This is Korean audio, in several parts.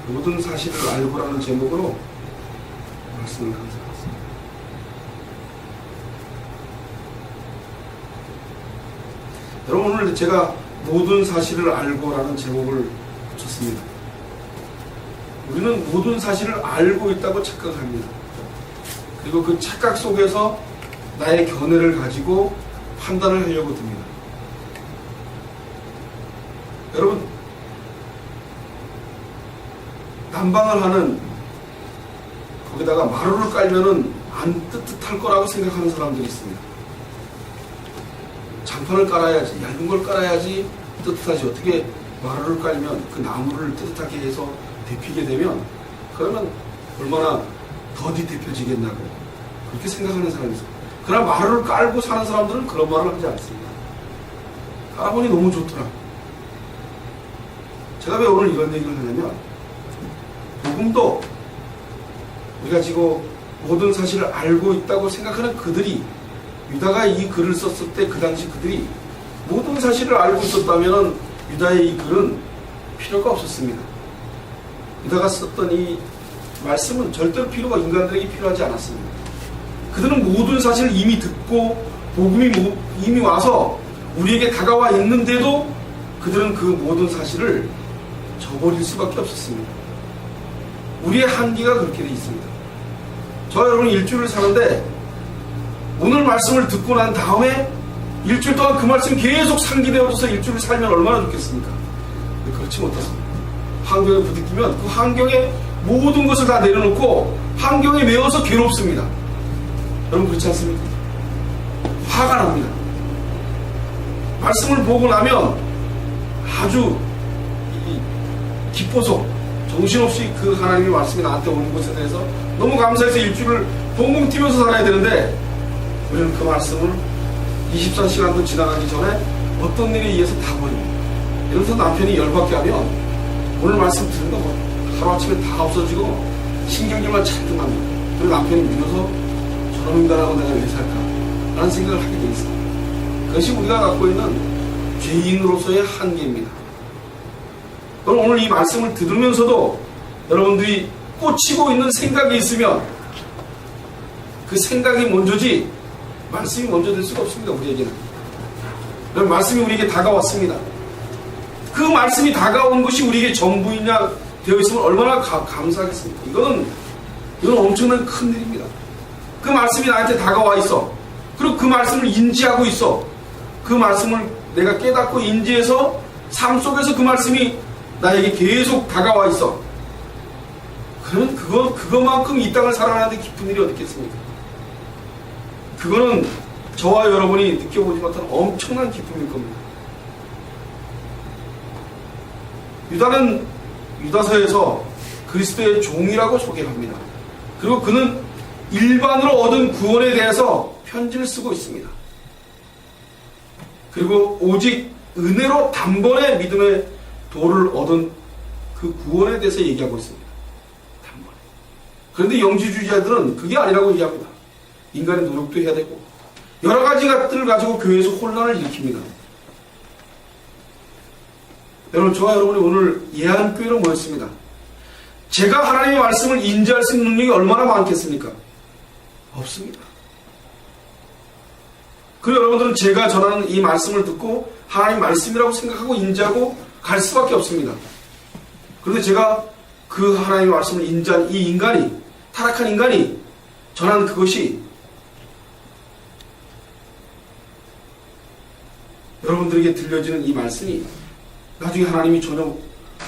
모든 사실을 알고라는 제목으로 말씀을 감사하겠습니다. 여러분, 오늘 제가 모든 사실을 알고라는 제목을 붙였습니다. 우리는 모든 사실을 알고 있다고 착각합니다. 그리고 그 착각 속에서 나의 견해를 가지고 판단을 하려고 듭니다. 여러분, 난방을 하는 거기다가 마루를 깔면은 안 뜨뜻할 거라고 생각하는 사람들이 있습니다. 장판을 깔아야지, 얇은 걸 깔아야지 뜨뜻하지. 어떻게 마루를 깔면 그 나무를 뜨뜻하게 해서 데피게 되면 그러면 얼마나 더디 데펴지겠냐고 그렇게 생각하는 사람이 있어요. 그러나 마루를 깔고 사는 사람들은 그런 말을 하지 않습니다. 깔아보니 너무 좋더라. 제가 왜 오늘 이런 얘기를 하냐면, 복음도 우리가 지금 모든 사실을 알고 있다고 생각하는 그들이, 유다가 이 글을 썼을 때 그 당시 그들이 모든 사실을 알고 있었다면 유다의 이 글은 필요가 없었습니다. 유다가 썼던 이 말씀은 절대로 필요가 인간들에게 필요하지 않았습니다. 그들은 모든 사실을 이미 듣고 복음이 이미 와서 우리에게 다가와 있는데도 그들은 그 모든 사실을 저버릴 수밖에 없었습니다. 우리의 한계가 그렇게 되어 있습니다. 저와 여러분 일주일을 사는데 오늘 말씀을 듣고 난 다음에 일주일 동안 그 말씀이 계속 상기되어져서 일주일을 살면 얼마나 좋겠습니까? 그렇지 못했습니다. 환경에 부딪히면 그 환경에 모든 것을 다 내려놓고 환경에 매여서 괴롭습니다. 여러분 그렇지 않습니까? 화가 납니다. 말씀을 보고 나면 아주 기뻐서 정신없이 그 하나님의 말씀이 나한테 오는 것에 대해서 너무 감사해서 일주일을 벙벙 뛰면서 살아야 되는데, 우리는 그 말씀을 24시간도 지나가기 전에 어떤 일에 의해서 다 버립니다. 이러면서 남편이 열받게 하면 오늘 말씀 들은 거 하루아침에 다 없어지고 신경질만 잔뜩 납니다. 그리고 남편이 밀어서 저놈 인간하고 내가 왜 살까? 라는 생각을 하게 돼 있습니다. 그것이 우리가 갖고 있는 죄인으로서의 한계입니다. 그럼 오늘 이 말씀을 들으면서도 여러분들이 꽂히고 있는 생각이 있으면 그 생각이 먼저지 말씀이 먼저 될 수가 없습니다. 우리에게는. 그럼 말씀이 우리에게 다가왔습니다. 그 말씀이 다가온 것이 우리에게 전부이냐 되어 있으면 얼마나 감사하겠습니까? 이건 엄청난 큰 일입니다. 그 말씀이 나한테 다가와 있어. 그리고 그 말씀을 인지하고 있어. 그 말씀을 내가 깨닫고 인지해서 삶 속에서 그 말씀이 나에게 계속 다가와 있어. 그러면 그것만큼 이 땅을 살아가는데 기쁜 일이 어디 있겠습니까? 그거는 저와 여러분이 느껴보지 못한 엄청난 기쁨일 겁니다. 유다는 유다서에서 그리스도의 종이라고 소개합니다. 그리고 그는 일반으로 얻은 구원에 대해서 편지를 쓰고 있습니다. 그리고 오직 은혜로 단번에 믿음의 도를 얻은 그 구원에 대해서 얘기하고 있습니다. 단번에. 그런데 영지주의자들은 그게 아니라고 얘기합니다. 인간의 노력도 해야 되고 여러 가지 것들을 가지고 교회에서 혼란을 일으킵니다. 여러분, 저와 여러분이 오늘 예한교회로 모였습니다. 제가 하나님의 말씀을 인지할 수 있는 능력이 얼마나 많겠습니까? 없습니다. 그리고 여러분들은 제가 전하는 이 말씀을 듣고 하나님 말씀이라고 생각하고 인지하고 갈 수밖에 없습니다. 그런데 제가 그 하나님의 말씀을 인지한 이 인간이, 타락한 인간이 전하는 그것이 여러분들에게 들려지는 이 말씀이 나중에 하나님이 전혀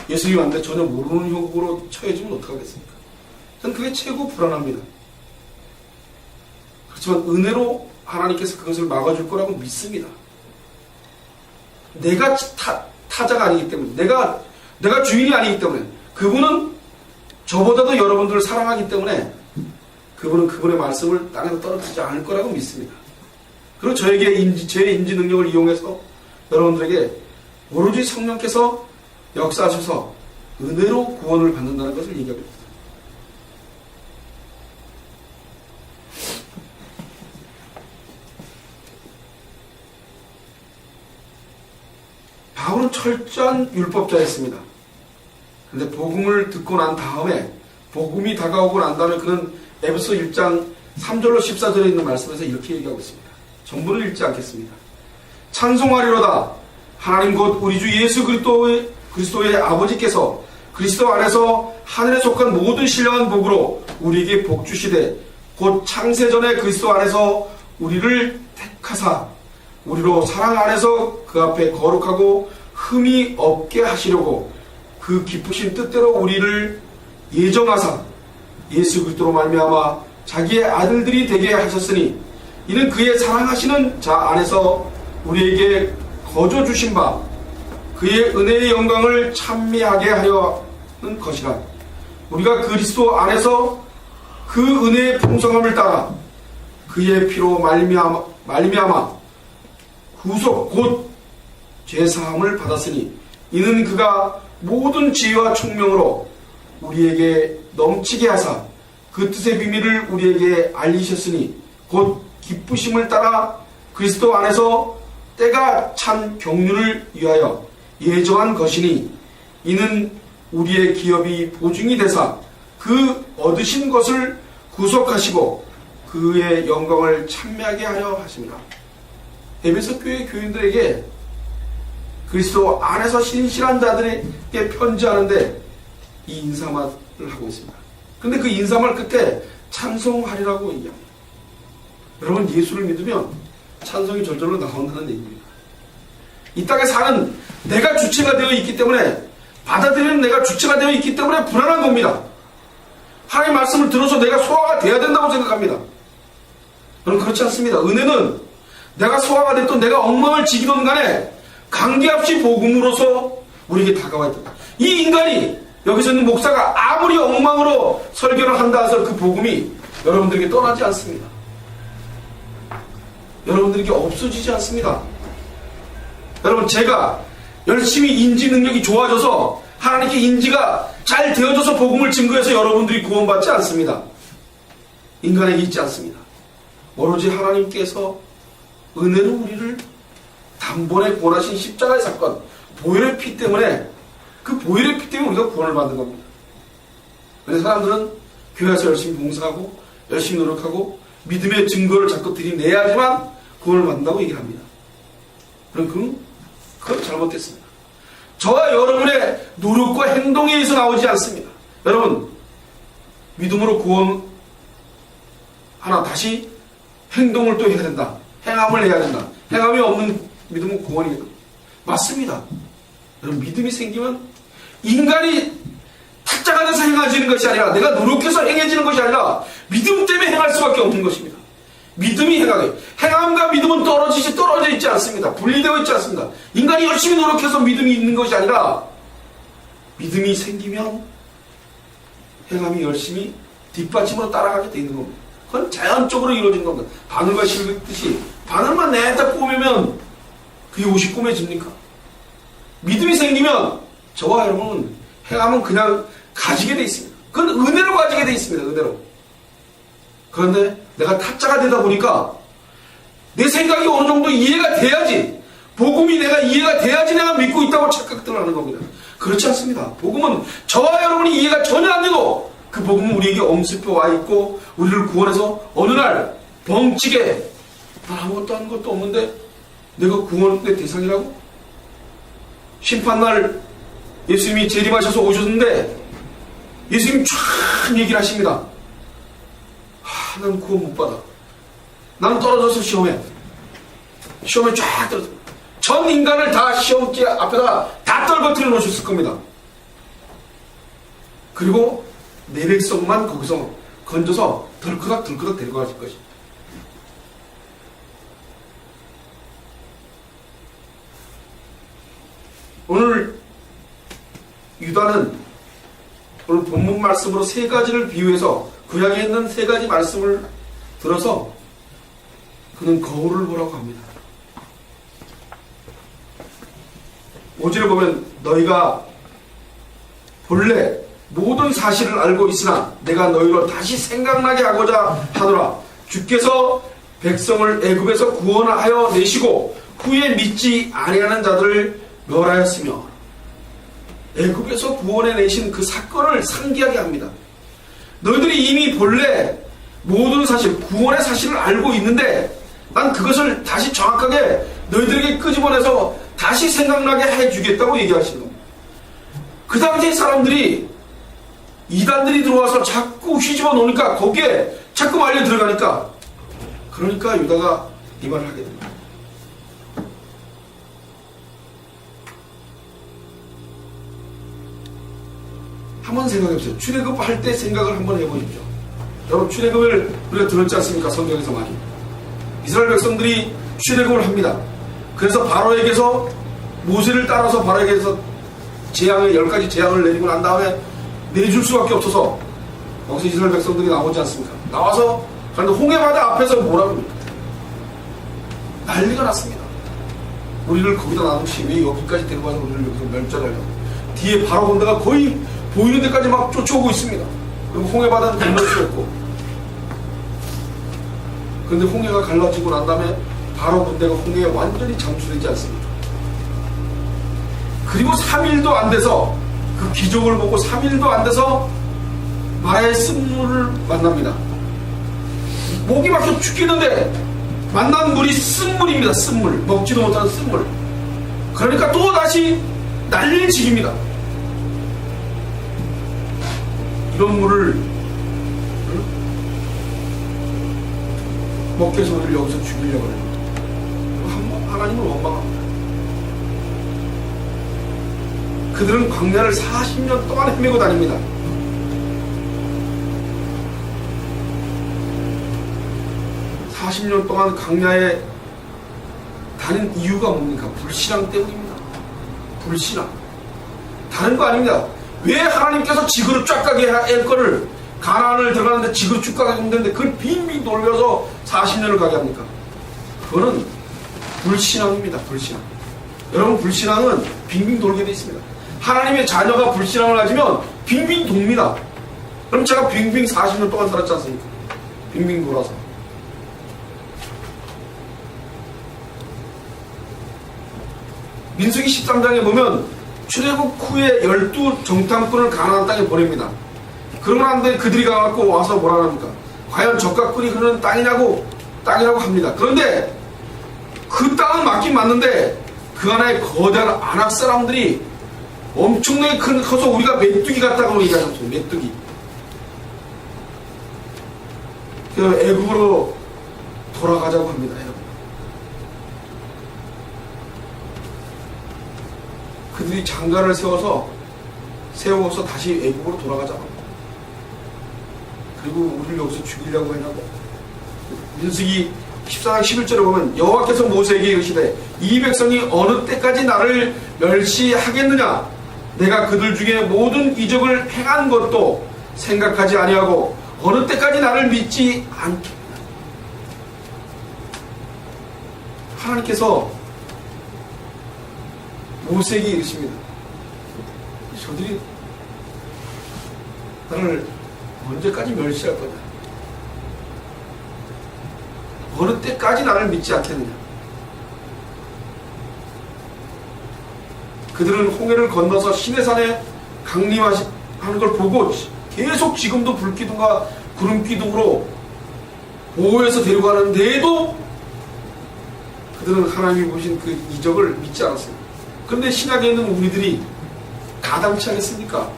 예수님이 왔는데 전혀 모르는 형국으로 처해지면 어떡하겠습니까? 저는 그게 최고 불안합니다. 그렇지만 은혜로 하나님께서 그것을 막아줄 거라고 믿습니다. 내가 타자가 아니기 때문에, 내가 주인이 아니기 때문에, 그분은 저보다도 여러분들을 사랑하기 때문에 그분은 그분의 말씀을 땅에서 떨어뜨리지 않을 거라고 믿습니다. 그리고 저에게 제 인지 능력을 이용해서 여러분들에게 오로지 성령께서 역사하셔서 은혜로 구원을 받는다는 것을 얘기하고 있습니다. 바울은 철저한 율법자였습니다. 근데 복음을 듣고 난 다음에, 복음이 다가오고 난 다음에 그는 에베소 1장 3절로 14절에 있는 말씀에서 이렇게 얘기하고 있습니다. 전부를 읽지 않겠습니다. 찬송하리로다. 하나님 곧 우리 주 예수 그리스도의 아버지께서 그리스도 안에서 하늘에 속한 모든 신령한 복으로 우리에게 복 주시되 곧 창세전에 그리스도 안에서 우리를 택하사 우리로 사랑 안에서 그 앞에 거룩하고 흠이 없게 하시려고 그 기쁘신 뜻대로 우리를 예정하사 예수 그리스도로 말미암아 자기의 아들들이 되게 하셨으니 이는 그의 사랑하시는 자 안에서 우리에게 거저 주신 바 그의 은혜의 영광을 찬미하게 하려는 것이라. 우리가 그리스도 안에서 그 은혜의 풍성함을 따라 그의 피로 말미암아 구속 곧 죄사함을 받았으니 이는 그가 모든 지혜와 총명으로 우리에게 넘치게 하사 그 뜻의 비밀을 우리에게 알리셨으니 곧 기쁘심을 따라 그리스도 안에서 때가 찬 경륜을 위하여 예정한 것이니 이는 우리의 기업이 보증이 되사 그 얻으신 것을 구속하시고 그의 영광을 찬미하게 하려 하십니다. 에베소 교회 교인들에게 그리스도 안에서 신실한 자들에게 편지하는데 이 인사말을 하고 있습니다. 근데 그 인사말 끝에 찬송하리라고 얘기합니다. 여러분, 예수를 믿으면 찬송이 절절로 나온다는 얘기입니다. 이 땅에 사는 내가 주체가 되어 있기 때문에, 받아들이는 내가 주체가 되어 있기 때문에 불안한 겁니다. 하나님의 말씀을 들어서 내가 소화가 돼야 된다고 생각합니다. 저는 그렇지 않습니다. 은혜는 내가 소화가 됐든 내가 엉망을 지기든 간에 관계없이 복음으로서 우리에게 다가와 있다. 이 인간이, 여기서 있는 목사가 아무리 엉망으로 설교를 한다 해서 그 복음이 여러분들에게 떠나지 않습니다. 여러분들에게 없어지지 않습니다. 여러분, 제가 열심히 인지 능력이 좋아져서 하나님께 인지가 잘 되어져서 복음을 증거해서 여러분들이 구원받지 않습니다. 인간에게 있지 않습니다. 오로지 하나님께서 은혜로 우리를 단번에 구원하신 십자가의 사건, 보혈의 피 때문에, 그 보혈의 피 때문에 우리가 구원을 받는 겁니다. 그래서 사람들은 교회에서 열심히 봉사하고 열심히 노력하고 믿음의 증거를 자꾸 들이내야지만 구원을 받는다고 얘기를 합니다. 그럼 그건 잘못됐습니다. 저와 여러분의 노력과 행동에 의해서 나오지 않습니다. 여러분, 믿음으로 구원 하나 다시 행동을 또 해야 된다. 행함을 해야 된다. 행함이 없는 믿음은 구원이 맞습니다. 여러분, 믿음이 생기면 인간이 타짜가 돼서 행해지는 것이 아니라, 내가 노력해서 행해지는 것이 아니라 믿음 때문에 행할 수밖에 없는 것입니다. 믿음이 행하게, 행함과 믿음은 떨어져 있지 않습니다. 분리되어 있지 않습니다. 인간이 열심히 노력해서 믿음이 있는 것이 아니라 믿음이 생기면 행함이 열심히 뒷받침으로 따라가게 되어 있는 겁니다. 그건 자연적으로 이루어진 겁니다. 바늘과 실 긋듯이 바늘만 내딱 꼬매면 그게 옷이 꼬매집니까? 믿음이 생기면 저와 여러분은 행함은 그냥 가지게 되어 있습니다. 그건 은혜로 가지게 되어 있습니다. 은혜로. 그런데 내가 타짜가 되다 보니까 내 생각이 어느 정도 이해가 돼야지, 복음이 내가 이해가 돼야지 내가 믿고 있다고 착각들 하는 겁니다. 그렇지 않습니다. 복음은 저와 여러분이 이해가 전혀 안 돼도 그 복음은 우리에게 엄습해 와 있고 우리를 구원해서 어느 날 벙찌게, 난 아무것도 한 것도 없는데 내가 구원의 대상이라고? 심판날 예수님이 재림하셔서 오셨는데 예수님이 쫙 얘기를 하십니다. 나는 구원 못 받아. 나는 떨어져서 시험에 쫙 떨어져. 전 인간을 다 시험지 앞에다 다 떨궈뜨려 놓으셨을 겁니다. 그리고 내 백성만 거기서 건져서 덜커덕 데리고 가실 것입니다. 오늘 유다는 오늘 본문 말씀으로 세 가지를 비유해서, 구약에 있는 세 가지 말씀을 들어서 그는 거울을 보라고 합니다. 5절에 보면 너희가 본래 모든 사실을 알고 있으나 내가 너희로 다시 생각나게 하고자 하노라. 주께서 백성을 애굽에서 구원하여 내시고 후에 믿지 아니하는 자들을 멸하였으며, 애굽에서 구원해내신 그 사건을 상기하게 합니다. 너희들이 이미 본래 모든 사실, 구원의 사실을 알고 있는데 난 그것을 다시 정확하게 너희들에게 끄집어내서 다시 생각나게 해주겠다고 얘기하시는 겁니다. 그 당시 사람들이, 이단들이 들어와서 자꾸 휘집어 놓으니까 거기에 자꾸 말려 들어가니까, 그러니까 유다가 이 말을 하게 됩니다. 한번 생각해보세요. 출애굽할 때 생각을 한번 해보십시오. 여러분, 출애굽을 우리가 들었지 않습니까? 성경에서 많이. 이스라엘 백성들이 출애굽을 합니다. 그래서 바로에게서, 모세를 따라서 바로에게서 10가지 재앙을 내리고 난 다음에 내줄 수밖에 없어서 거기서 이스라엘 백성들이 나오지 않습니까? 나와서 그런데 홍해바다 앞에서 뭐라 그럽니까? 난리가 났습니다. 우리를 거기다 놔두시 왜 여기까지 데리고 와서 우리를 여기서 멸절하려고. 뒤에 바로 군대가 거의 보이는 데까지 막 쫓아오고 있습니다. 그리고 홍해바다는 건널 수 없고. 그런데 홍해가 갈라지고 난 다음에 바로 군대가 홍해에 완전히 잠수되지 않습니다. 그리고 3일도 안 돼서, 그 기적을 보고 3일도 안 돼서 마라의 쓴물을 만납니다. 목이 막혀 죽겠는데 만난 물이 쓴물입니다. 쓴물. 먹지도 못하는 쓴물. 그러니까 또 다시 난리를 지깁니다. 이런 물을 먹게 해서 우리를 여기서 죽이려고 해요. 하나님을 원망합니다. 그들은 광야를 40년 동안 헤매고 다닙니다. (40년) 동안 광야에 다닌 이유가 뭡니까? 불신앙 때문입니다. 불신앙. 다른 거 아닙니다. 왜 하나님께서 지구를 쫙 가게 할 거를, 가나안을 들어가는데 지구를 쭉 가게 했는데 그걸 빙빙 돌려서 40년을 가게 합니까? 그거는 불신앙입니다. 불신앙. 여러분, 불신앙은 빙빙 돌게 되어 있습니다. 하나님의 자녀가 불신앙을 가지면 빙빙 돕니다. 그럼 제가 빙빙 40년 동안 살았지 않습니까? 빙빙 돌아서. 민수기 13장에 보면 출애굽 후에 12정탐꾼을 가나안 땅에 보냅니다. 그러고 난 다음에 그들이 가갖고 와서 뭐라 합니까? 과연 젖과 꿀이 흐르는 땅이라고 합니다. 그런데 그 땅은 맞긴 맞는데 그 안에 거대한 아낙 사람들이 엄청나게 커서 우리가 메뚜기 같다고 얘기하셨어요. 메뚜기. 그 애굽으로 돌아가자고 합니다. 여러분. 그들이 장가를 세워서 다시 애굽으로 돌아가자고 합니다. 그리고 우리를 여기서 죽이려고 해나고. 민수기 14장 11절에 보면 여호와께서 모세에게 이르시되 이 백성이 어느 때까지 나를 멸시하겠느냐? 내가 그들 중에 모든 이적을 행한 것도 생각하지 아니하고 어느 때까지 나를 믿지 않겠느냐? 하나님께서 모세에게 이르십니다. 저들이 나를 언제까지 멸시할 거냐? 어느 때까지 나를 믿지 않겠느냐? 그들은 홍해를 건너서 시내산에 강림하는 걸 보고 계속 지금도 불기둥과 구름기둥으로 보호해서 데려가는데도 그들은 하나님이 보신 그 이적을 믿지 않았습니다. 그런데 신약에 있는 우리들이 가당치 않겠습니까?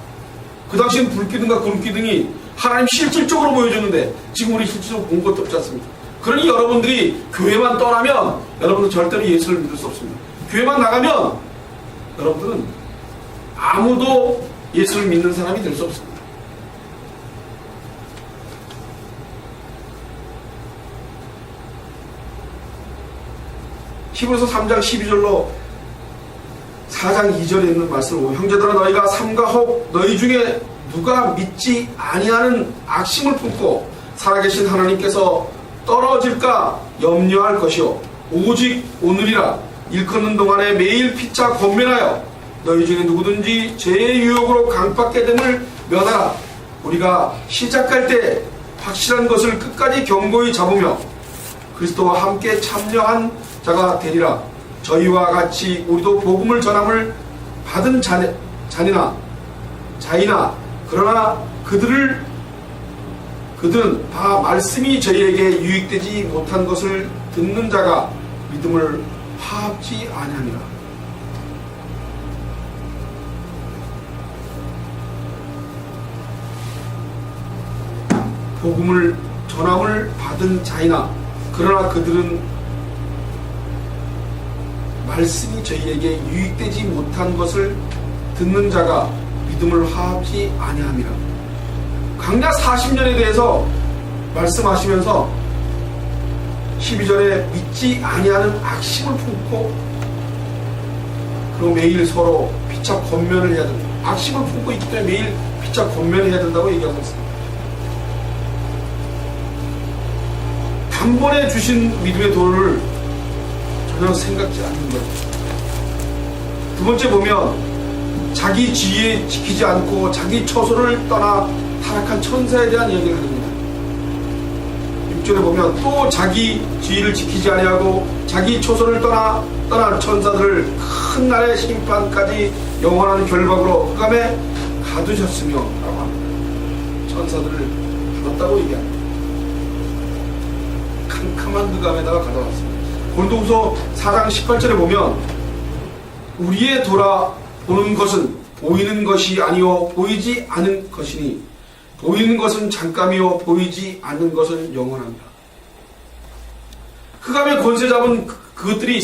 그 당시엔 불기둥과 구름기둥이 하나님 실질적으로 보여주는데 지금 우리 실질적으로 본 것도 없지 않습니까? 그러니 여러분들이 교회만 떠나면 여러분은 절대로 예수를 믿을 수 없습니다. 교회만 나가면 여러분들은 아무도 예수를 믿는 사람이 될 수 없습니다. 히브리서 3장 12절로 4장 2절에 있는 말씀을 보면 형제들아 너희가 삼가 혹 너희 중에 누가 믿지 아니하는 악심을 품고 살아계신 하나님께서 떨어질까 염려할 것이요 오직 오늘이라 일컫는 동안에 매일 피차 권면하여 너희 중에 누구든지 죄의 유혹으로 강박게 됨을 면하라. 우리가 시작할 때 확실한 것을 끝까지 견고히 잡으며 그리스도와 함께 참여한 자가 되리라. 저희와 같이 우리도 복음을 전함을 받은 자이나 그러나 그들은 다 말씀이 저희에게 유익되지 못한 것을 듣는 자가 믿음을 화합지 아니하니라. 전함을 받은 자이나 그러나 그들은 말씀이 저희에게 유익되지 못한 것을 듣는 자가 믿음을 화합지 아니함이라. 광야 40년에 대해서 말씀하시면서 12절에 믿지 아니하는 악심을 품고 그리고 매일 서로 피차 권면을 해야 된다. 악심을 품고 있기 때문에 매일 피차 권면을 해야 된다고 얘기하고 있습니다. 단번에 주신 믿음의 도를 전혀 생각지 않는 것. 두 번째 보면 자기 지위에 지키지 않고 자기 처소를 떠나 타락한 천사에 대한 이야기를 합니다. 6절에 보면 또 자기 지위를 지키지 아니하고 자기 처소를 떠난 천사들을 큰 날의 심판까지 영원한 결박으로 흑암에 가두셨으며 라고 합니다. 천사들을 가뒀다고 얘기합니다. 캄캄한 흑암에다가 가둬놨습니다. 고린도후서 4장 18절에 보면 우리의 돌아보는 것은 보이는 것이 아니요 보이지 않은 것이니 보이는 것은 잠깐이요 보이지 않는 것은 영원합니다. 흑암의 권세 잡은 그것들이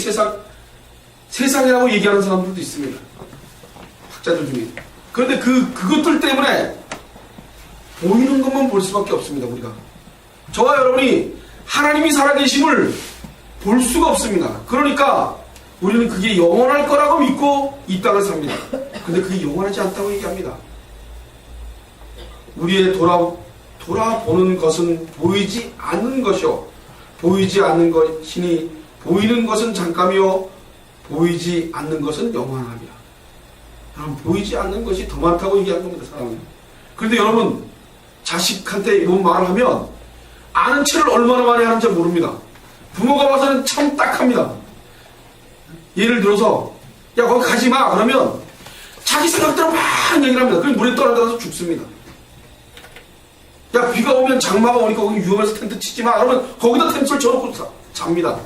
세상이라고 얘기하는 사람들도 있습니다. 학자들 중에. 그런데 그것들 때문에 보이는 것만 볼 수밖에 없습니다. 우리가 저와 여러분이 하나님이 살아계심을 볼 수가 없습니다. 그러니까 우리는 그게 영원할 거라고 믿고 이 땅을 삽니다. 근데 그게 영원하지 않다고 얘기합니다. 우리의 돌아보는 것은 보이지 않는 것이요 보이지 않는 것이니 보이는 것은 잠깐이요 보이지 않는 것은 영원합니다. 보이지 않는 것이 더 많다고 얘기하는 겁니다. 사람은. 그런데 여러분 자식한테 이런 말을 하면 아는 체를 얼마나 많이 하는지 모릅니다. 부모가 봐서는 참 딱합니다. 예를 들어서 야 거기 가지마 그러면 자기 생각대로 막 얘기를 합니다. 그럼 물에 떨어져서 죽습니다. 야 비가 오면 장마가 오니까 거기 위험해서 텐트 치지마 그러면 거기다 텐트를 쳐놓고 잡니다.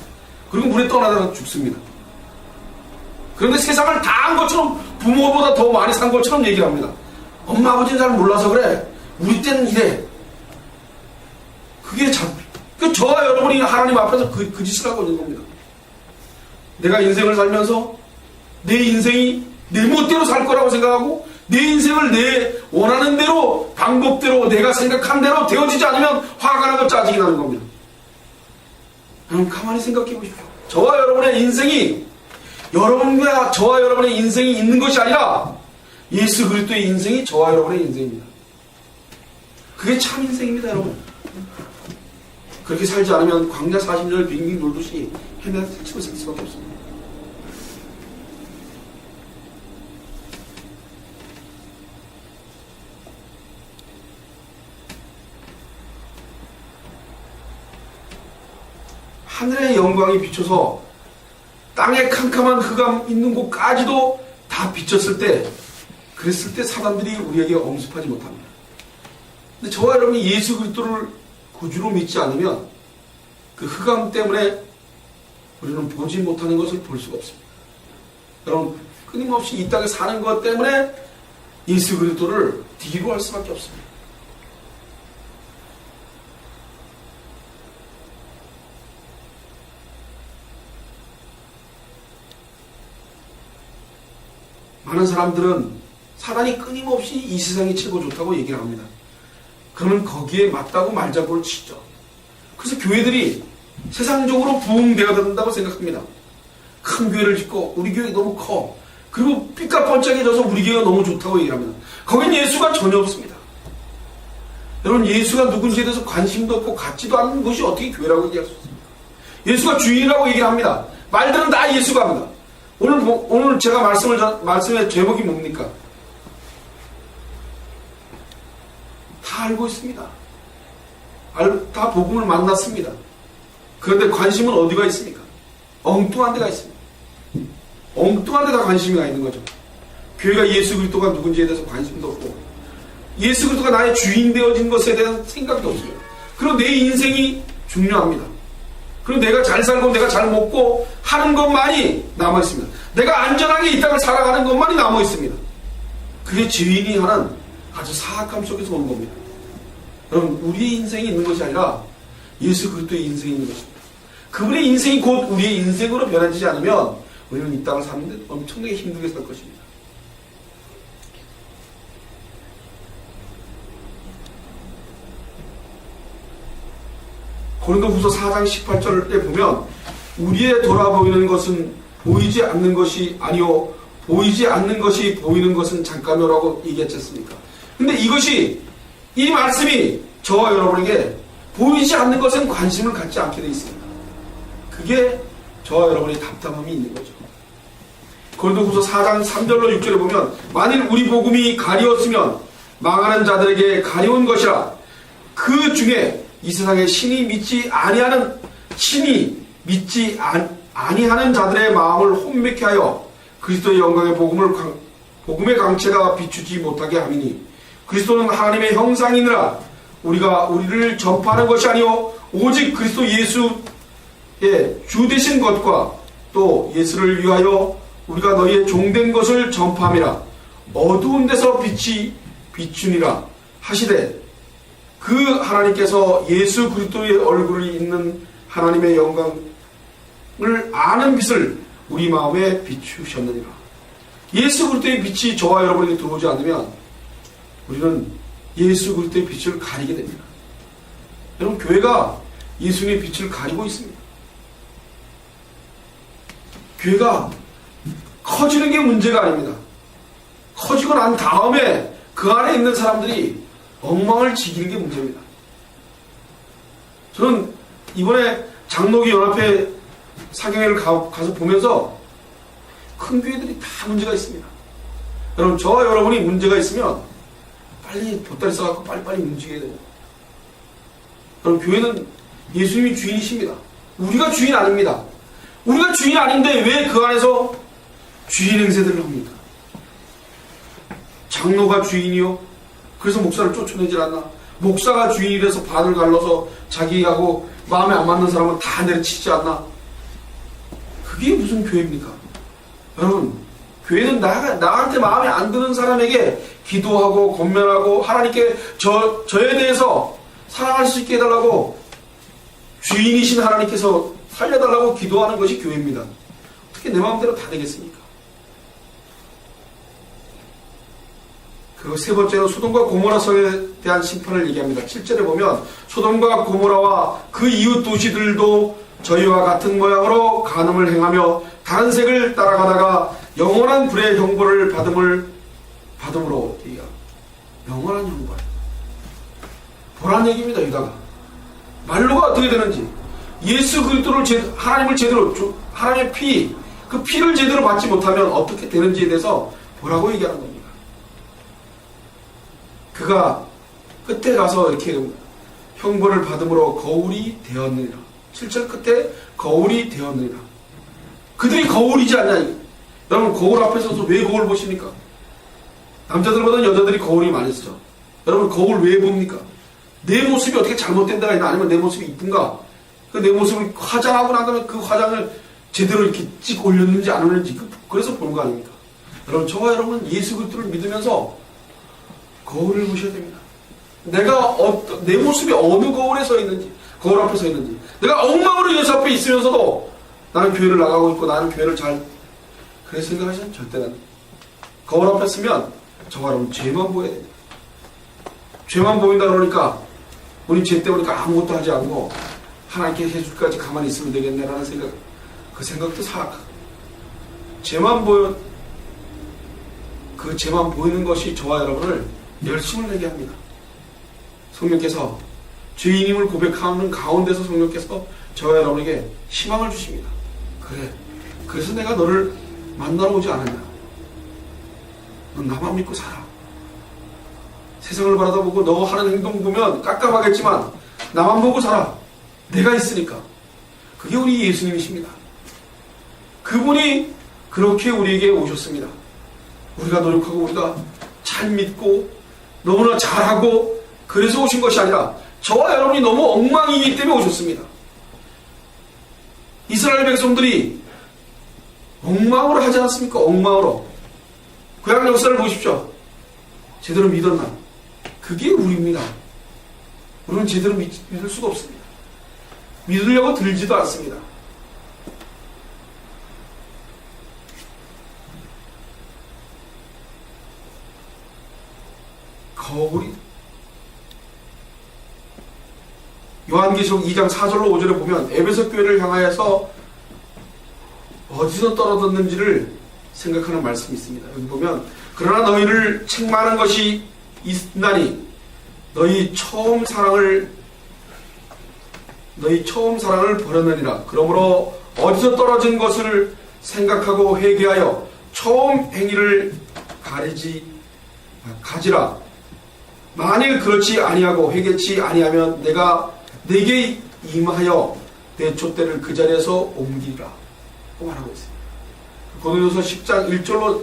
그리고 물에 떠나다가 죽습니다. 그런데 세상을 다 한 것처럼 부모보다 더 많이 산 것처럼 얘기를 합니다. 엄마 아버지는 잘 몰라서 그래. 우리 때는 이래. 그게 저와 여러분이 하나님 앞에서 그 짓을 하고 있는 겁니다. 내가 인생을 살면서 내 인생이 내 멋대로 살 거라고 생각하고 내 인생을 내 원하는 대로 방법대로 내가 생각한 대로 되어지지 않으면 화가 나고 짜증이 나는 겁니다. 여러분 가만히 생각해 보십시오. 저와 여러분의 인생이 여러분과 저와 여러분의 인생이 있는 것이 아니라 예수 그리스도의 인생이 저와 여러분의 인생입니다. 그게 참 인생입니다. 여러분 그렇게 살지 않으면 광야 40년을 빙빙 돌듯이 헤매치고 살 수밖에 없습니다. 하늘의 영광이 비춰서 땅에 캄캄한 흑암 있는 곳까지도 다 비쳤을 때 그랬을 때 사람들이 우리에게 엄습하지 못합니다. 근데 저와 여러분이 예수 그리스도를 구주로 믿지 않으면 그 흑암 때문에 우리는 보지 못하는 것을 볼 수가 없습니다. 여러분 끊임없이 이 땅에 사는 것 때문에 예수 그리스도를 뒤로 할 수밖에 없습니다. 많은 사람들은 사단이 끊임없이 이 세상이 최고 좋다고 얘기를 합니다. 그러면 거기에 맞다고 말잡고를 치죠. 그래서 교회들이 세상적으로 부흥되어야 된다고 생각합니다. 큰 교회를 짓고 우리 교회 너무 커. 그리고 삐까뻔쩍해져서 우리 교회가 너무 좋다고 얘기를 합니다. 거긴 예수가 전혀 없습니다. 여러분 예수가 누군지에 대해서 관심도 없고 같지도 않은 것이 어떻게 교회라고 얘기할 수 있습니까? 예수가 주인이라고 얘기를 합니다. 말들은 다 예수가 합니다. 오늘 제가 말씀의 제목이 뭡니까? 다 알고 있습니다. 다 복음을 만났습니다. 그런데 관심은 어디가 있습니까? 엉뚱한 데가 있습니다. 엉뚱한 데다 관심이 가 있는 거죠. 교회가 예수 그리스도가 누군지에 대해서 관심도 없고 예수 그리스도가 나의 주인 되어진 것에 대한 생각도 없어요. 그리고 내 인생이 중요합니다. 그리고 내가 잘 살고 내가 잘 먹고 하는 것만이 남아있습니다. 내가 안전하게 이 땅을 살아가는 것만이 남아있습니다. 그게 주인이 하는 아주 사악함 속에서 오는 겁니다. 여러분, 우리의 인생이 있는 것이 아니라 예수 그리스도의 인생이 있는 것입니다. 그분의 인생이 곧 우리의 인생으로 변화되지 않으면 우리는 이 땅을 사는데 엄청나게 힘들게 살 것입니다. 고린도후서 4장 18절에 보면 우리의 돌아보이는 것은 보이지 않는 것이 아니요 보이지 않는 것이 보이는 것은 잠깐이라고 얘기했지 않습니까? 근데 이것이 이 말씀이 저와 여러분에게 보이지 않는 것은 관심을 갖지 않게 되어 있습니다. 그게 저와 여러분의 답답함이 있는 거죠. 고린도후서 4장 3절로 6절에 보면 만일 우리 복음이 가리웠으면 망하는 자들에게 가리운 것이라 그 중에 이 세상에 신이 믿지 아니하는 자들의 마음을 혼미케 하여 그리스도의 영광의 복음의 강체가 비추지 못하게 함이니 그리스도는 하나님의 형상이니라 우리가 우리를 전파하는 것이 아니요 오직 그리스도 예수의 주 되신 것과 또 예수를 위하여 우리가 너희의 종된 것을 전파함이라 어두운 데서 빛이 비추니라 하시되 그 하나님께서 예수 그리스도의 얼굴이 있는 하나님의 영광을 아는 빛을 우리 마음에 비추셨느니라. 예수 그리스도의 빛이 저와 여러분에게 들어오지 않으면 우리는 예수 그리스도의 빛을 가리게 됩니다. 여러분, 교회가 예수님의 빛을 가리고 있습니다. 교회가 커지는 게 문제가 아닙니다. 커지고 난 다음에 그 안에 있는 사람들이 엉망을 지기는 게 문제입니다. 저는 이번에 장로교 연합회 사경회를 가서 보면서 큰 교회들이 다 문제가 있습니다. 여러분, 저와 여러분이 문제가 있으면 빨리 보따리 써갖고 빨리빨리 움직여야 돼요. 여러분, 교회는 예수님이 주인이십니다. 우리가 주인 아닙니다. 우리가 주인 아닌데 왜 그 안에서 주인 행세들을 합니까? 장로가 주인이요? 그래서 목사를 쫓아내질 않나? 목사가 주인이 돼서 반을 갈라서 자기하고 마음에 안 맞는 사람은 다 내려치지 않나? 그게 무슨 교회입니까? 여러분, 교회는 나한테 마음에 안 드는 사람에게 기도하고 권면하고 하나님께 저에 대해서 사랑할 수 있게 해달라고 주인이신 하나님께서 살려달라고 기도하는 것이 교회입니다. 어떻게 내 마음대로 다 되겠습니까? 그리고 세 번째는 소돔과 고모라 성에 대한 심판을 얘기합니다. 7절에 보면 소돔과 고모라와 그 이웃 도시들도 저희와 같은 모양으로 간음을 행하며 다른 색을 따라가다가 영원한 불의 형벌을 받음으로 영원한 형벌 보란 얘기입니다. 유다가 말로가 어떻게 되는지 예수 그리스도를 하나님을 제대로 하나님의 그 피를 제대로 받지 못하면 어떻게 되는지에 대해서 보라고 얘기하는 겁니다. 그가 끝에 가서 이렇게 형벌을 받음으로 거울이 되었느니라. 7절 끝에 거울이 되었느니라. 그들이 거울이지 않냐. 여러분, 거울 앞에 서서 왜 거울 보십니까? 남자들보다는 여자들이 거울이 많이 쓰죠. 여러분, 거울 왜 봅니까? 내 모습이 어떻게 잘못된다가 있나, 아니면 내 모습이 이쁜가? 그 내 모습을 화장하고 난 다음에 그 화장을 제대로 이렇게 찍 올렸는지 안 올렸는지 그래서 보는 거 아닙니까? 여러분, 저와 여러분은 예수 그리스도를 믿으면서 거울을 보셔야 됩니다. 내 모습이 어느 거울에 서 있는지, 거울 앞에 서 있는지. 내가 엉망으로 예수 앞에 있으면서도 나는 교회를 나가고 있고 나는 교회를 그렇게 생각하시면 절대 안 돼요. 거울 앞에 서면 저와 여러분 죄만 보여야 됩니다. 죄만 보인다 그러니까 우리 죄 때문이니까 아무것도 하지 않고 하나님께 해줄 때까지 가만히 있으면 되겠네라는 생각, 그 생각도 사악하고 죄만 보이는 것이 저와 여러분을 열심을 내게 합니다. 성령께서 죄인임을 고백하는 가운데서 성령께서 저와 여러분에게 희망을 주십니다. 그래, 그래서 내가 너를 만나러 오지 않았냐. 넌 나만 믿고 살아. 세상을 바라다보고 너 하는 행동 보면 깝깝하겠지만 나만 보고 살아. 내가 있으니까. 그게 우리 예수님이십니다. 그분이 그렇게 우리에게 오셨습니다. 우리가 노력하고 우리가 잘 믿고 너무나 잘하고 그래서 오신 것이 아니라 저와 여러분이 너무 엉망이기 때문에 오셨습니다. 이스라엘 백성들이 엉망으로 하지 않습니까? 엉망으로. 구약 역사를 보십시오. 제대로 믿었나? 그게 우리입니다. 우리는 제대로 믿을 수가 없습니다. 믿으려고 들지도 않습니다. 거울이 요한계시록 2장 4절로 5절에 보면 에베소 교회를 향하여서 어디서 떨어졌는지를 생각하는 말씀이 있습니다. 여기 보면 그러나 너희를 책망하는 것이 있나니 너희 처음 사랑을 버렸느니라. 그러므로 어디서 떨어진 것을 생각하고 회개하여 처음 행위를 가지라. 만일 그렇지 아니하고 회개치 아니하면 내가 내게 임하여 내 촛대를 그 자리에서 옮기라. 말하고 있습니다. 고린도서 10장 1절로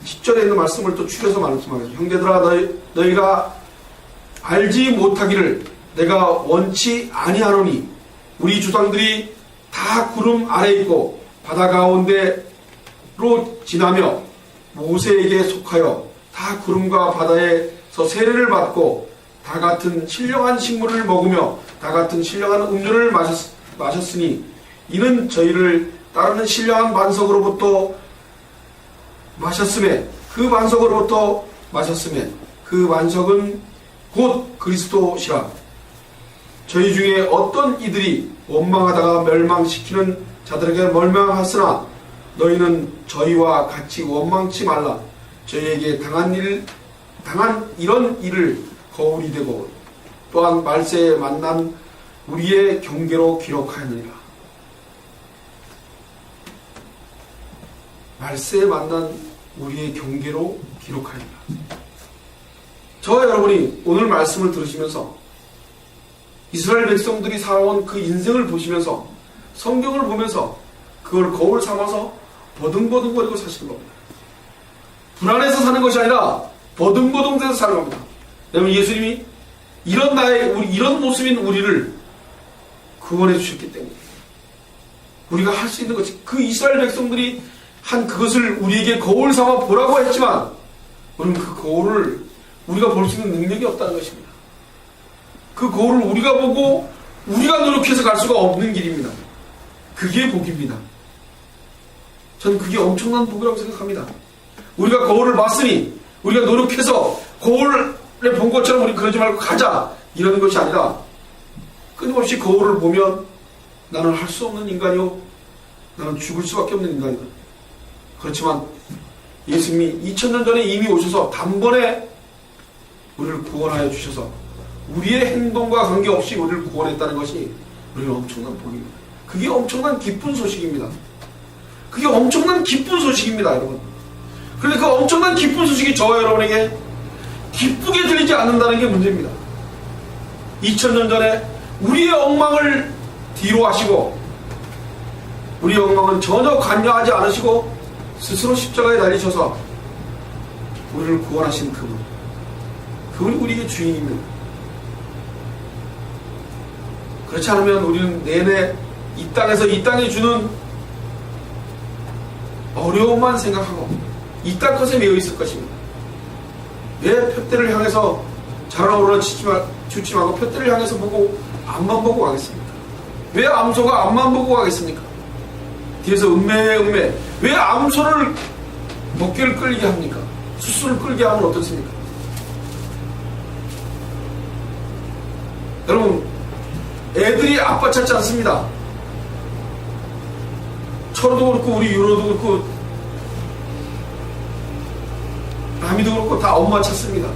10절에 있는 말씀을 또 추려서 말씀하겠습니다. 형제들아 너희가 알지 못하기를 내가 원치 아니하노니 우리 조상들이 다 구름 아래 있고 바다 가운데로 지나며 모세에게 속하여 다 구름과 바다에서 세례를 받고 다 같은 신령한 식물을 먹으며 다 같은 신령한 음료를 마셨으니 이는 저희를 따르는 신령한 반석으로부터 마셨음에 그 반석은 곧 그리스도시라. 저희 중에 어떤 이들이 원망하다가 멸망시키는 자들에게 멸망하였으나 너희는 저희와 같이 원망치 말라. 저희에게 당한 이런 일을 거울이 되고 또한 말세에 만난 우리의 경계로 기록하였느니라. 말세에 만난 우리의 경계로 기록하였느니라. 저와 여러분이 오늘 말씀을 들으시면서 이스라엘 백성들이 살아온 그 인생을 보시면서 성경을 보면서 그걸 거울 삼아서 버둥버둥거리고 사시는 겁니다. 불안해서 사는 것이 아니라 버둥버둥대서 사는 겁니다. 여러분, 예수님이 이런 모습인 우리를 구원해 주셨기 때문에 우리가 할 수 있는 것이 그 이스라엘 백성들이 한 그것을 우리에게 거울 삼아 보라고 했지만 우리는 그 거울을 우리가 볼 수 있는 능력이 없다는 것입니다. 그 거울을 우리가 보고 우리가 노력해서 갈 수가 없는 길입니다. 그게 복입니다. 저는 그게 엄청난 복이라고 생각합니다. 우리가 거울을 봤으니 우리가 노력해서 거울에 본 것처럼 우리 그러지 말고 가자 이러는 것이 아니라 끊임없이 거울을 보면 나는 할 수 없는 인간이요, 나는 죽을 수밖에 없는 인간이다. 그렇지만 예수님이 2000년 전에 이미 오셔서 단번에 우리를 구원하여 주셔서 우리의 행동과 관계없이 우리를 구원했다는 것이 우리는 엄청난 복입니다. 그게 엄청난 기쁜 소식입니다. 그게 엄청난 기쁜 소식입니다, 여러분. 그런데 그 엄청난 기쁜 소식이 저와 여러분에게 기쁘게 들리지 않는다는 게 문제입니다. 2000년 전에 우리의 엉망을 뒤로 하시고 우리의 엉망은 전혀 관여하지 않으시고 스스로 십자가에 달리셔서 우리를 구원하신 그분이 우리의 주인입니다. 그렇지 않으면 우리는 내내 이 땅에서 이 땅이 주는 어려움만 생각하고 이 땅 것에 매여 있을 것입니다. 왜 푯대를 향해서 자라오르나 주지 말고 푯대를 향해서 보고 앞만 보고 가겠습니까? 왜 암소가 앞만 보고 가겠습니까? 뒤에서 음매 왜 암소를 먹개를 끌게 합니까? 숫수를 끌게 하면 어떻습니까? 여러분, 애들이 아빠 찾지 않습니다. 철호도 그렇고 우리 유로도 그렇고 라미도 그렇고 다 엄마 찾습니다.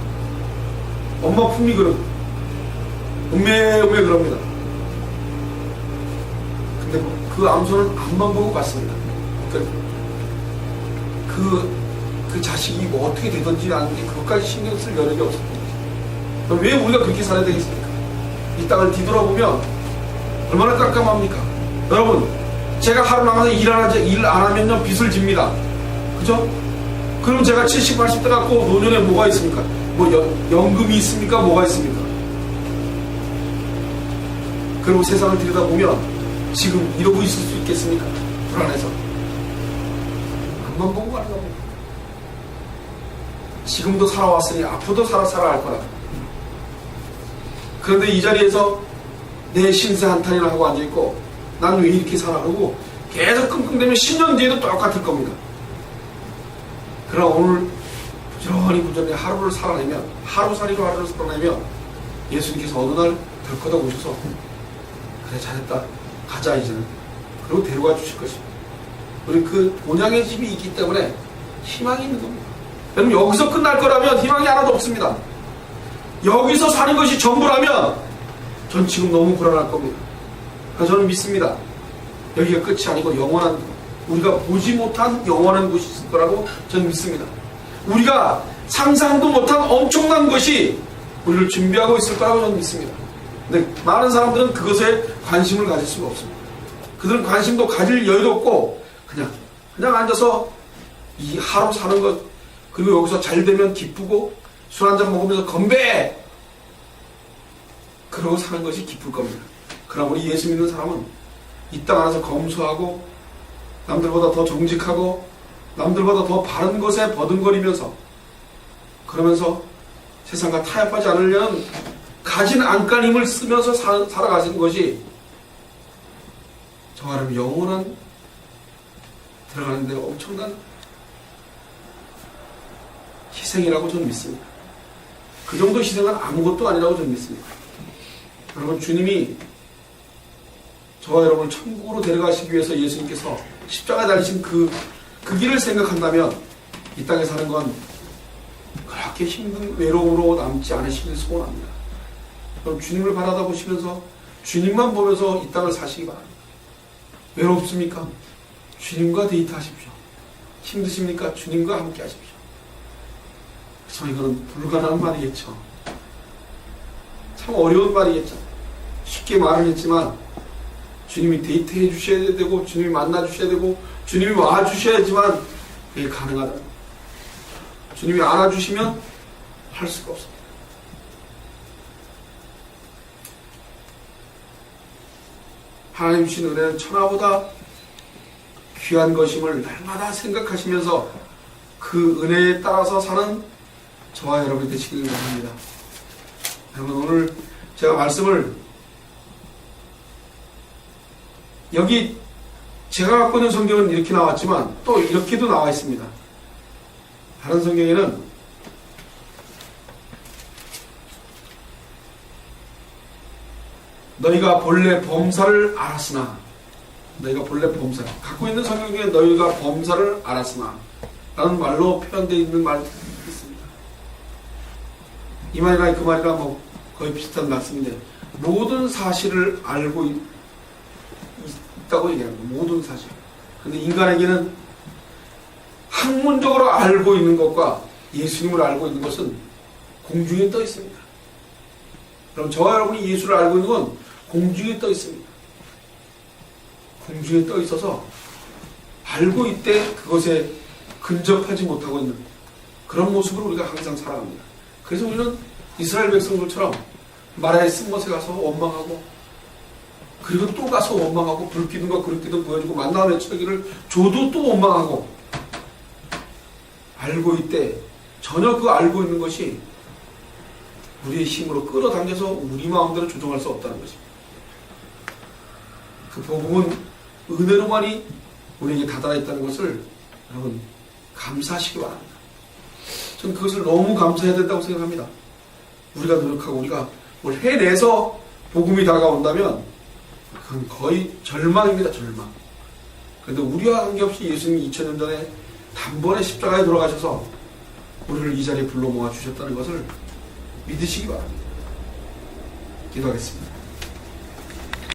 엄마 품이 그러고 음매 그럽니다. 근데 그 암소는 앞만 보고 갔습니다. 그 자식이 뭐 어떻게 되든지 아는 게 그것까지 신경 쓸 여력이 없습니다. 그럼 왜 우리가 그렇게 살아야 되겠습니까? 이 땅을 뒤돌아보면 얼마나 깜깜합니까? 여러분, 제가 하루 나가서 일 안 하면요 빚을 집니다. 그죠? 그럼 제가 70, 80대 갖고 노년에 뭐가 있습니까? 뭐 연금이 있습니까? 뭐가 있습니까? 그리고 세상을 들여다보면 지금 이러고 있을 수 있겠습니까? 불안해서 앞만 보고 가는 겁니다. 지금도 살아왔으니 앞으로도 살아갈 거라. 그런데 이 자리에서 내 신세 한탄이나 하고 앉아있고 난 왜 이렇게 살아? 그러고 계속 끙끙대면 10년 뒤에도 똑같을 겁니다. 그러나 오늘 부지런히 하루를 살아내면, 하루살이로 하루를 살아내면 예수님께서 어느 날 덜커덕 오셔서 그래 잘했다 가자 이제는, 그리고 데려가 주실 것입니다. 우리 그 본향의 집이 있기 때문에 희망이 있는 겁니다. 여러분, 여기서 끝날 거라면 희망이 하나도 없습니다. 여기서 사는 것이 전부라면 전 지금 너무 불안할 겁니다. 그래서 저는 믿습니다. 여기가 끝이 아니고 영원한, 우리가 보지 못한 영원한 곳이 있을 거라고 저는 믿습니다. 우리가 상상도 못한 엄청난 것이 우리를 준비하고 있을 거라고 저는 믿습니다. 근데 많은 사람들은 그것에 관심을 가질 수가 없습니다. 그들은 관심도 가질 여유도 없고 그냥 앉아서 이 하루 사는 것, 그리고 여기서 잘 되면 기쁘고 술 한잔 먹으면서 건배! 그러고 사는 것이 기쁠 겁니다. 그러나 우리 예수 믿는 사람은 이 땅 안에서 검소하고 남들보다 더 정직하고 남들보다 더 바른 것에 버둥거리면서, 그러면서 세상과 타협하지 않으려는 가진 안간힘을 쓰면서 살아가시는 것이 저 말하면 영원한 들어가는데 엄청난 희생이라고 저는 믿습니다. 그 정도 희생은 아무것도 아니라고 저는 믿습니다. 여러분, 주님이 저와 여러분을 천국으로 데려가시기 위해서 예수님께서 십자가에 달리신 그 길을 생각한다면 이 땅에 사는 건 그렇게 힘든 외로움으로 남지 않으시길 소원합니다. 그럼 주님을 바라다 보시면서 주님만 보면서 이 땅을 사시기 바랍니다. 외롭습니까? 주님과 데이트하십시오. 힘드십니까? 주님과 함께 하십시오. 참 이거는 불가능한 말이겠죠. 참 어려운 말이겠죠. 쉽게 말은 했지만 주님이 데이트해 주셔야 되고 주님이 만나 주셔야 되고 주님이 와 주셔야지만 이게 가능하다. 주님이 안아주시면 할 수가 없습니다. 하나님 주신 은혜는 천하보다 귀한 것임을 날마다 생각하시면서 그 은혜에 따라서 사는 저와 여러분이 되시길 바랍니다. 여러분, 오늘 제가 말씀을 여기 제가 갖고 있는 성경은 이렇게 나왔지만 또 이렇게도 나와 있습니다. 다른 성경에는 너희가 본래 범사를 알았으나, 너희가 본래 범사, 갖고 있는 성경 중에 너희가 범사를 알았으나 라는 말로 표현되어 있는 말이 있습니다. 이 말이나 그 말이나 뭐 거의 비슷한 말씀인데, 모든 사실을 알고 있다고 얘기합니다. 모든 사실. 근데 인간에게는 학문적으로 알고 있는 것과 예수님을 알고 있는 것은 공중에 떠 있습니다. 그럼 저와 여러분이 예수를 알고 있는 건 공중에 떠 있습니다. 공중에 떠 있어서 알고 있되 그것에 근접하지 못하고 있는 그런 모습으로 우리가 항상 살아갑니다. 그래서 우리는 이스라엘 백성들처럼 마라의 쓴것에 가서 원망하고, 그리고 또 가서 원망하고, 불기둥과 그릇기둥 보여주고 만나는 처기를 줘도 또 원망하고, 알고 있되 전혀 그 알고 있는 것이 우리의 힘으로 끌어당겨서 우리 마음대로 조종할 수 없다는 것입니다. 그 복음은 은혜로만이 우리에게 다다라 있다는 것을 여러분 감사하시기 바랍니다. 저는 그것을 너무 감사해야 된다고 생각합니다. 우리가 노력하고 우리가 뭘 해내서 복음이 다가온다면 그건 거의 절망입니다. 절망. 그런데 우리와 관계없이 예수님이 2000년 전에 단번에 십자가에 돌아가셔서 우리를 이 자리에 불러 모아 주셨다는 것을 믿으시기 바랍니다. 기도하겠습니다.